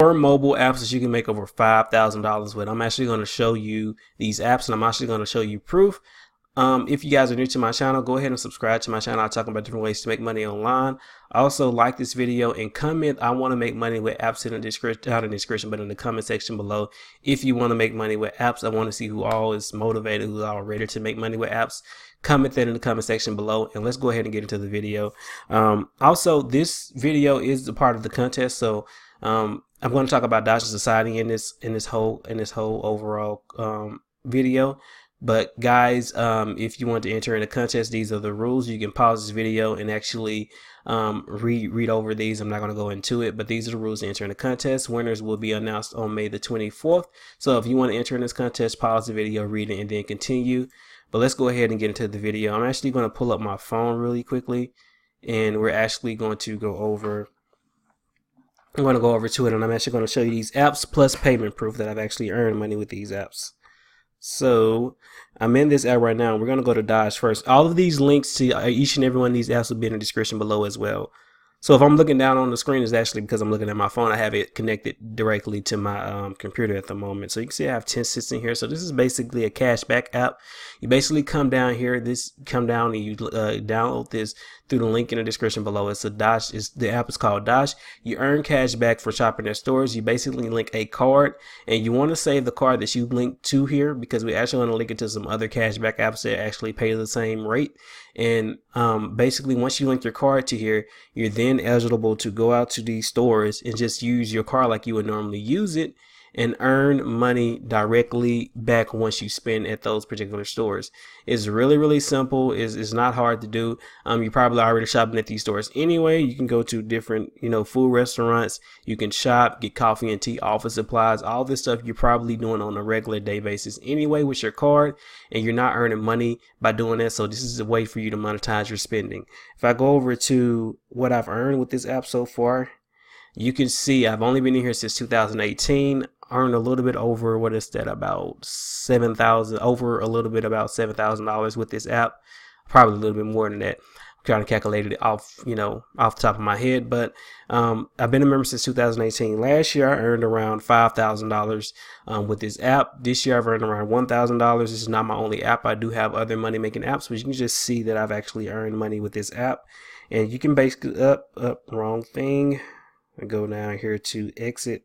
Or mobile apps that you can make over $5,000 with. I'm actually going to show you these apps, and I'm actually going to show you proof. If you guys are new to my channel, go ahead and subscribe to my channel. I talk about different ways to make money online. Also, like this video and comment, I want to make money with apps in the description, not in the description, but in the comment section below. If you want to make money with apps, I want to see who all is motivated, who's all ready to make money with apps. Comment that in the comment section below, and let's go ahead and get into the video. Also, this video is a part of the contest, so I'm going to talk about Dodge Society in this whole overall video. But guys, if you want to enter in a contest, these are the rules. You can pause this video and actually read over these. I'm not going to go into it, but these are the rules to enter in a contest. Winners will be announced on May the 24th. So if you want to enter in this contest, pause the video, read it, and then continue. But let's go ahead and get into the video. I'm actually going to pull up my phone really quickly, and we're actually going to go over. I'm going to go over to it, and I'm actually going to show you these apps plus payment proof that I've actually earned money with these apps. So I'm in this app right now. We're going to go to Dodge first. All of these links to each and every one of these apps will be in the description below as well. So if I'm looking down on the screen, it's actually because I'm looking at my phone. I have it connected directly to my computer at the moment. So you can see I have 10 cents in here. So this is basically a cashback app. You basically come down here, and you download this through the link in the description below. It's a Dodge. The app is called Dodge. You earn cash back for shopping at stores. You basically link a card, and you want to save the card that you link to here, because we actually want to link it to some other cashback apps that actually pay the same rate. And basically, once you link your card to here, you're then eligible to go out to these stores and just use your card like you would normally use it, and earn money directly back once you spend at those particular stores. It's really simple. It's not hard to do. You probably already shopping at these stores anyway. You can go to different, food restaurants. You can shop, get coffee and tea, office supplies, all this stuff you're probably doing on a regular day basis anyway with your card, and you're not earning money by doing that. So this is a way for you to monetize your spending. If I go over to what I've earned with this app so far, you can see I've only been in here since 2018. Earned a little bit over, what is that, about $7,000, over a little bit about $7,000 with this app. Probably a little bit more than that. I'm trying to calculate it off the top of my head, but I've been a member since 2018. Last year I earned around $5,000 with this app. This year I've earned around $1,000. This is not my only app. I do have other money making apps, but you can just see that I've actually earned money with this app. And you can basically wrong thing. I go down here to exit.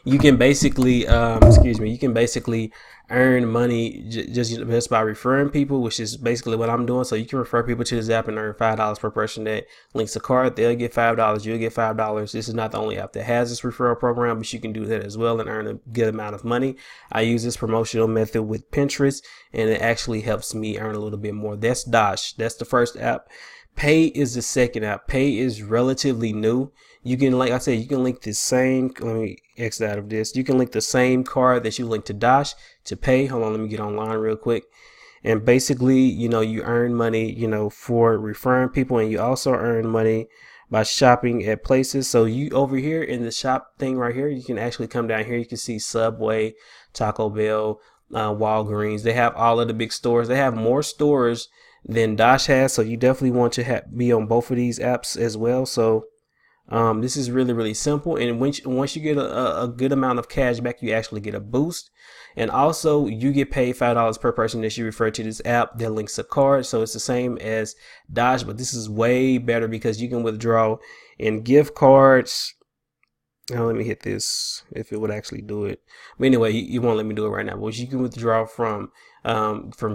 You can basically, you can basically earn money just by referring people, which is basically what I'm doing. So you can refer people to this app and earn $5 per person that links a card. They'll get $5. You'll get $5. This is not the only app that has this referral program, but you can do that as well and earn a good amount of money. I use this promotional method with Pinterest, and it actually helps me earn a little bit more. That's Dash. That's the first app. Pay is the second app. Pay is relatively new. You can, like I said, you can link the same, let me exit out of this. You can link the same card that you link to Dash to Pay. Hold on, let me get online real quick. And basically, you earn money, for referring people, and you also earn money by shopping at places. So you over here in the shop thing right here, you can actually come down here. You can see Subway, Taco Bell, Walgreens. They have all of the big stores. They have more stores than Dash has, so you definitely want to be on both of these apps as well. So this is really simple, and once you get a good amount of cash back, you actually get a boost, and also you get paid $5 per person that you refer to this app that links a card. So it's the same as Dash, but this is way better because you can withdraw in gift cards. Now let me hit this if it would actually do it. But anyway, you won't let me do it right now. But you can withdraw from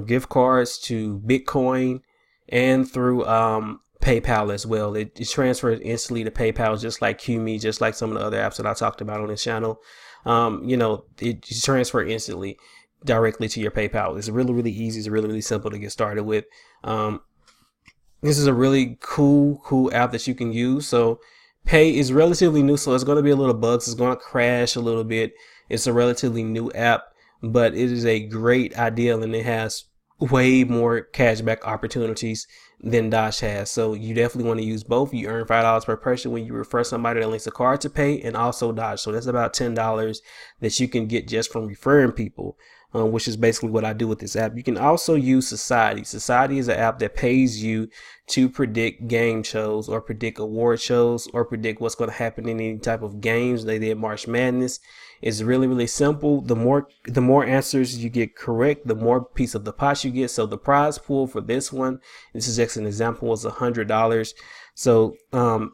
gift cards to Bitcoin and through PayPal as well. It transfers instantly to PayPal, just like QMe, just like some of the other apps that I talked about on this channel. It transfers instantly directly to your PayPal. It's really easy. It's really simple to get started with. This is a really cool app that you can use. So Pay is relatively new, so it's going to be a little bugs. It's going to crash a little bit. It's a relatively new app, but it is a great idea, and it has way more cashback opportunities than Dash has. So you definitely want to use both. You earn $5 per person when you refer somebody that links a card to pay, and also Dash. So that's about $10 that you can get just from referring people. Which is basically what I do with this app. You can also use Society. Society is an app that pays you to predict game shows or predict award shows or predict what's going to happen in any type of games. They did March Madness. It's really, really simple. The more answers you get correct, the more piece of the pot you get. So the prize pool for this one, this is just an example, was $100. So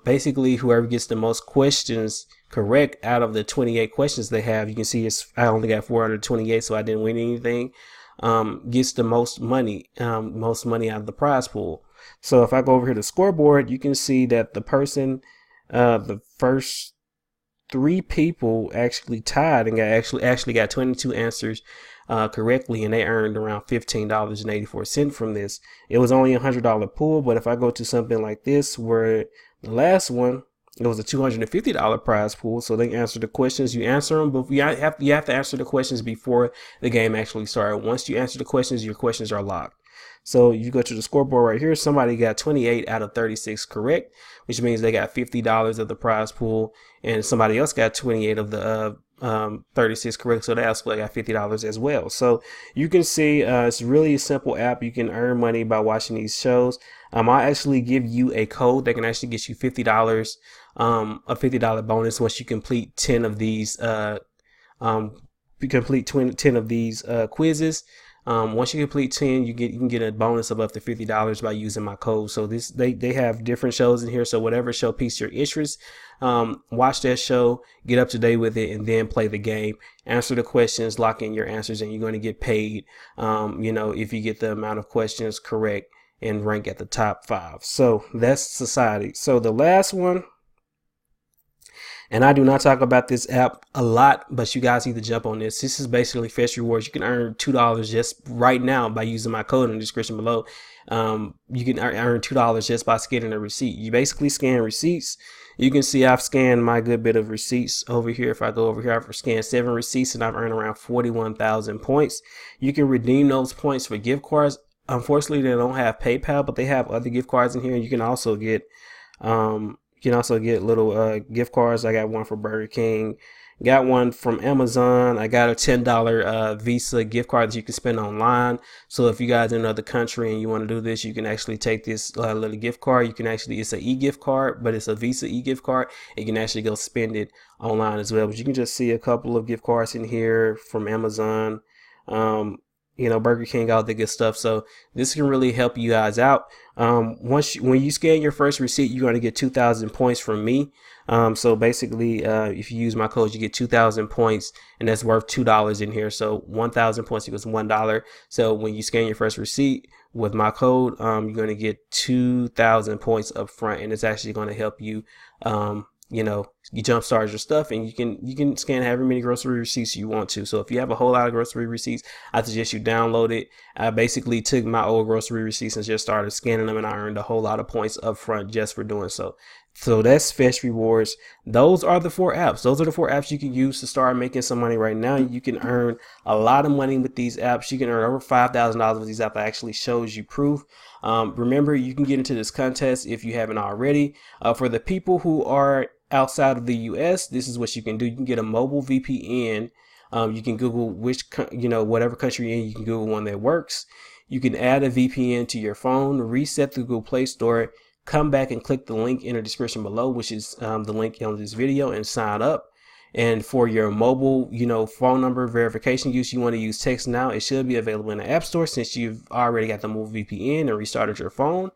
basically, whoever gets the most questions correct out of the 28 questions they have, you can see I only got 428, so I didn't win anything. Gets the most money out of the prize pool. So if I go over here to scoreboard, you can see that the person, the first 3 people actually tied and actually got 22 answers correctly, and they earned around $15.84 from this. It was only $100 pool, but if I go to something like this, where the last one, it was a $250 prize pool. So they answer the questions. You answer them, but you have to answer the questions before the game actually started. Once you answer the questions, your questions are locked. So you go to the scoreboard right here. Somebody got 28 out of 36 correct, which means they got $50 of the prize pool, and somebody else got 28 of the 36 correct, so they also got $50 as well. So you can see it's really a simple app. You can earn money by watching these shows. I'll actually give you a code that can actually get you $50, a $50 bonus once you complete 10 of these quizzes. Once you complete 10, you can get a bonus of up to $50 by using my code. So they have different shows in here. So whatever show piques your interest, watch that show, get up to date with it, and then play the game. Answer the questions, lock in your answers, and you're going to get paid. If you get the amount of questions correct and rank at the top 5. So that's Society. So the last one. And I do not talk about this app a lot, but you guys need to jump on this. This is basically Fetch Rewards. You can earn $2 just right now by using my code in the description below. You can earn $2 just by scanning a receipt. You basically scan receipts. You can see I've scanned my good bit of receipts over here. If I go over here, I've scanned 7 receipts and I've earned around 41,000 points. You can redeem those points for gift cards. Unfortunately, they don't have PayPal, but they have other gift cards in here. You can also get little gift cards. I got one for Burger King, got one from Amazon. I got a $10 Visa gift card that you can spend online. So if you guys in another country and you want to do this, you can actually take this little gift card. It's an e-gift card, but it's a Visa e-gift card. You can actually go spend it online as well. But you can just see a couple of gift cards in here from Amazon. Burger King, all the good stuff. So this can really help you guys out. When you scan your first receipt, you're going to get 2,000 points from me. So basically, if you use my code, you get 2,000 points, and that's worth $2 in here. So 1,000 points equals $1. So when you scan your first receipt with my code, you're going to get 2,000 points up front, and it's actually going to help you, you jumpstart your stuff, and you can scan however many grocery receipts you want to. So if you have a whole lot of grocery receipts, I suggest you download it. I basically took my old grocery receipts and just started scanning them, and I earned a whole lot of points up front just for doing so. So that's Fetch Rewards. Those are the 4 apps. Those are the 4 apps you can use to start making some money right now. You can earn a lot of money with these apps. You can earn over $5,000 with these apps. That actually shows you proof. Remember, you can get into this contest if you haven't already. For the people who are outside of the US, this is what you can do. You can get a mobile VPN. You can Google whatever country you're in, you can Google one that works. You can add a VPN to your phone, reset the Google Play Store, come back and click the link in the description below, which is the link on this video, and sign up. And for your mobile, phone number verification use, you want to use Text Now. It should be available in the App Store since you've already got the mobile VPN and restarted your phone.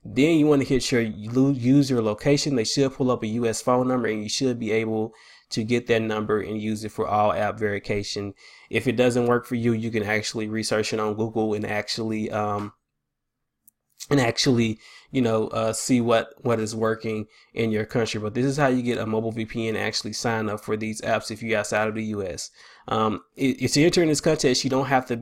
Then you want to hit your user location. They should pull up a US phone number, and you should be able to get that number and use it for all app verification. If it doesn't work for you, you can actually research it on Google and actually see what is working in your country. But this is how you get a mobile VPN and actually sign up for these apps if you're outside of the US. If you enter in this contest, you don't have to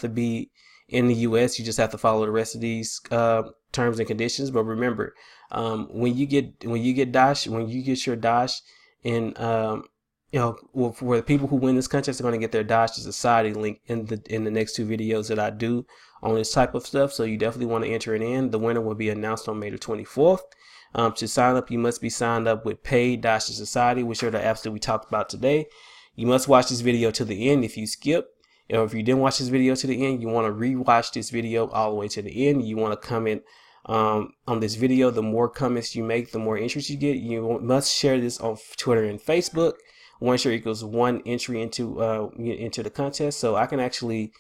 be in the US. You just have to follow the rest of these terms and conditions. But remember, when you get your Dash in well, for the people who win this contest are going to get their Dodge to Society link in the next 2 videos that I do on this type of stuff. So you definitely want to enter it in. The winner will be announced on May the 24th. To sign up, you must be signed up with paid Dodge to Society, which are the apps that we talked about today. You must watch this video to the end. If you skip, or if you didn't watch this video to the end, you want to rewatch this video all the way to the end. You want to comment on this video. The more comments you make, the more entries you get. You must share this on Twitter and Facebook. 1 share equals 1 entry into the contest. So I can actually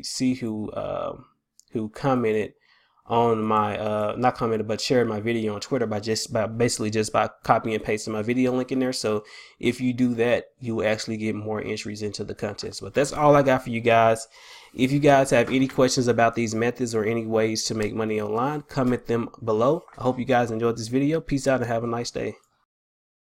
see who commented on my not commented but shared my video on Twitter by basically copying and pasting my video link in there. So if you do that, you will actually get more entries into the contest. But that's all I got for you guys. If you guys have any questions about these methods or any ways to make money online, comment them below. I hope you guys enjoyed this video. Peace out and have a nice day.